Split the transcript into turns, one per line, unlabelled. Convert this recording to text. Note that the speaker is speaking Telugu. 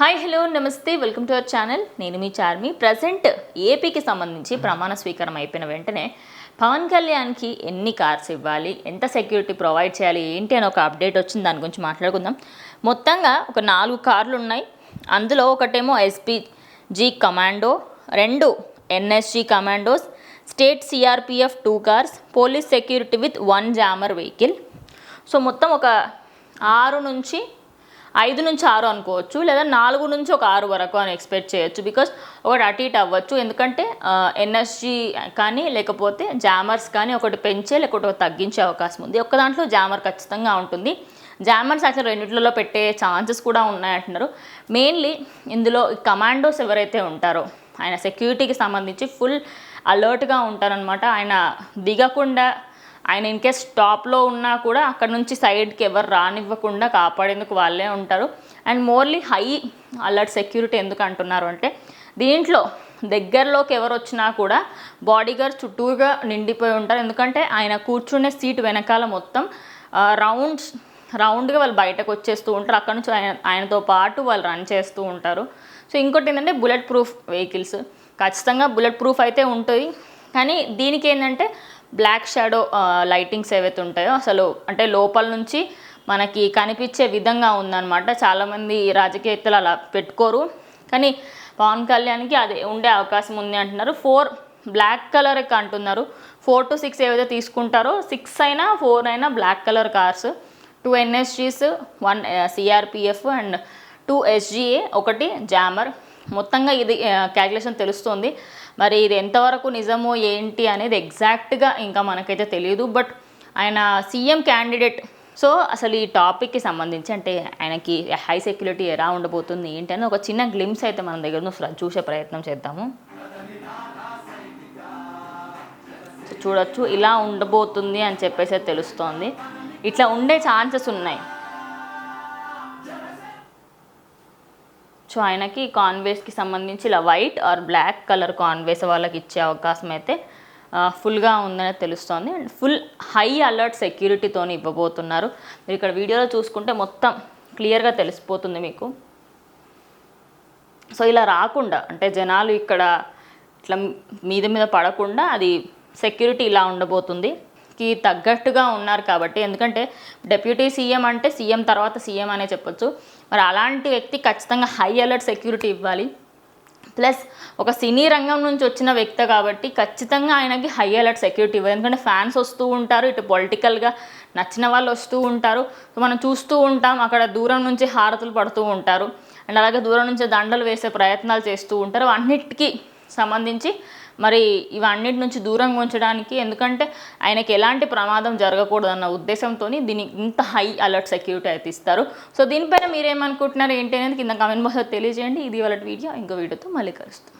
హాయ్ హలో నమస్తే వెల్కమ్ టు అవర్ ఛానల్. నేను మీ చార్మి. ప్రజెంట్ ఏపీకి సంబంధించి ప్రమాణ స్వీకారం అయిపోయిన వెంటనే పవన్ కళ్యాణ్కి ఎన్ని కార్స్ ఇవ్వాలి, ఎంత సెక్యూరిటీ ప్రొవైడ్ చేయాలి, ఏంటి అని ఒక అప్డేట్ వచ్చింది. దాని గురించి మాట్లాడుకుందాం. మొత్తంగా ఒక 4 కార్లు ఉన్నాయి. అందులో ఒకటేమో SPG commando, 2 NSG commandos, state CRPF 2 cars, police security with 1 jammer vehicle. So మొత్తం ఒక 5 నుంచి 6 అనుకోవచ్చు, లేదా 4 నుంచి ఒక 6 వరకు అని ఎక్స్పెక్ట్ చేయొచ్చు. బికాస్ ఒకటి అటు ఇటు అవ్వచ్చు. ఎందుకంటే ఎన్ఎస్జీ కానీ లేకపోతే జామర్స్ కానీ ఒకటి పెంచే లేకపోతే తగ్గించే అవకాశం ఉంది. ఒక్క దాంట్లో జామర్ ఖచ్చితంగా ఉంటుంది. జామర్స్ యాక్చువల్ రెండిట్లలో పెట్టే ఛాన్సెస్ కూడా ఉన్నాయంటున్నారు. మెయిన్లీ ఇందులో కమాండోస్ ఎవరైతే ఉంటారో ఆయన సెక్యూరిటీకి సంబంధించి ఫుల్ అలర్ట్గా ఉంటారనమాట. ఆయన దిగకుండా, ఆయన ఇన్కేస్ టాప్లో ఉన్నా కూడా అక్కడ నుంచి సైడ్కి ఎవరు రానివ్వకుండా కాపాడేందుకు వాళ్ళే ఉంటారు. అండ్ మోర్లీ హై అలర్ట్ సెక్యూరిటీ ఎందుకు అంటున్నారు అంటే, దీంట్లో దగ్గరలోకి ఎవరు వచ్చినా కూడా బాడీగార్డ్ చుట్టూగా నిండిపోయి ఉంటారు. ఎందుకంటే ఆయన కూర్చునే సీట్ వెనకాల మొత్తం రౌండ్గా వాళ్ళు బయటకు వచ్చేస్తూ ఉంటారు. అక్కడ నుంచి ఆయనతో పాటు వాళ్ళు రన్ చేస్తూ ఉంటారు. సో ఇంకోటి ఏంటంటే బుల్లెట్ ప్రూఫ్ వెహికల్స్. ఖచ్చితంగా బుల్లెట్ ప్రూఫ్ అయితే ఉంటుంది. కానీ దీనికి ఏంటంటే బ్లాక్ షాడో లైటింగ్స్ ఏవైతే ఉంటాయో అసలు అంటే లోపల నుంచి మనకి కనిపించే విధంగా ఉందన్నమాట. చాలామంది రాజకీయవేత్తలు అలా పెట్టుకోరు, కానీ పవన్ కళ్యాణ్కి అది ఉండే అవకాశం ఉంది అంటున్నారు. 4 బ్లాక్ కలర్ అంటున్నారు. 4 to 6 ఏవైతే తీసుకుంటారో 6 అయినా 4 అయినా black colour cars, 2 NSGs, 1 CRPF and 2 SGA, 1 jammer. మొత్తంగా ఇది క్యాల్కులేషన్ తెలుస్తుంది. మరి ఇది ఎంతవరకు నిజమో ఏంటి అనేది ఎగ్జాక్ట్గా ఇంకా మనకైతే తెలియదు. బట్ ఆయన సీఎం క్యాండిడేట్. సో అసలు ఈ టాపిక్కి సంబంధించి అంటే ఆయనకి హై సెక్యూరిటీ ఎలా ఉండబోతుంది ఏంటి అని ఒక చిన్న గ్లిమ్స్ అయితే మన దగ్గర చూసే ప్రయత్నం చేద్దాము. చూడొచ్చు, ఇలా ఉండబోతుంది అని చెప్పేసి తెలుస్తోంది. ఇట్లా ఉండే ఛాన్సెస్ ఉన్నాయి. సో ఆయనకి కాన్వేస్కి సంబంధించి ఇలా వైట్ ఆర్ బ్లాక్ కలర్ కాన్వేస్ వాళ్ళకి ఇచ్చే అవకాశం అయితే ఫుల్గా ఉందని తెలుస్తోంది. అండ్ ఫుల్ హై అలర్ట్ సెక్యూరిటీతో ఇవ్వబోతున్నారు. మీరు ఇక్కడ వీడియోలో చూసుకుంటే మొత్తం క్లియర్గా తెలిసిపోతుంది మీకు. సో ఇలా రాకుండా అంటే జనాలు ఇక్కడ ఇట్లా మీద పడకుండా అది సెక్యూరిటీ ఇలా ఉండబోతుంది. కి తగ్గట్టుగా ఉన్నారు కాబట్టి, ఎందుకంటే డెప్యూటీ సీఎం అంటే సీఎం తర్వాత సీఎం అనే చెప్పొచ్చు. మరి అలాంటి వ్యక్తి ఖచ్చితంగా హై అలర్ట్ సెక్యూరిటీ ఇవ్వాలి. ప్లస్ ఒక సినీ రంగం నుంచి వచ్చిన వ్యక్తి కాబట్టి ఖచ్చితంగా ఆయనకి హై అలర్ట్ సెక్యూరిటీ ఇవ్వాలి. ఎందుకంటే ఫ్యాన్స్ వస్తూ ఉంటారు, ఇటు పొలిటికల్గా నచ్చిన వాళ్ళు వస్తూ ఉంటారు. మనం చూస్తూ ఉంటాం, అక్కడ దూరం నుంచి హారతులు పడుతూ ఉంటారు. అండ్ అలాగే దూరం నుంచి దండలు వేసే ప్రయత్నాలు చేస్తూ ఉంటారు. అన్నిటికీ సంబంధించి మరి ఇవన్నిటి నుంచి దూరంగా ఉంచడానికి, ఎందుకంటే ఆయనకి ఎలాంటి ప్రమాదం జరగకూడదన్న ఉద్దేశంతో దీన్ని ఇంత హై అలర్ట్ సెక్యూరిటీ అయితే ఇస్తారు. సో దీనిపైన మీరేమనుకుంటున్నారు ఏంటి అనేది కింద కామెంట్ బాక్స్లో తెలియజేయండి. ఇది వాళ్ళ వీడియో. ఇంకో వీడియోతో మళ్ళీ కలుస్తాం.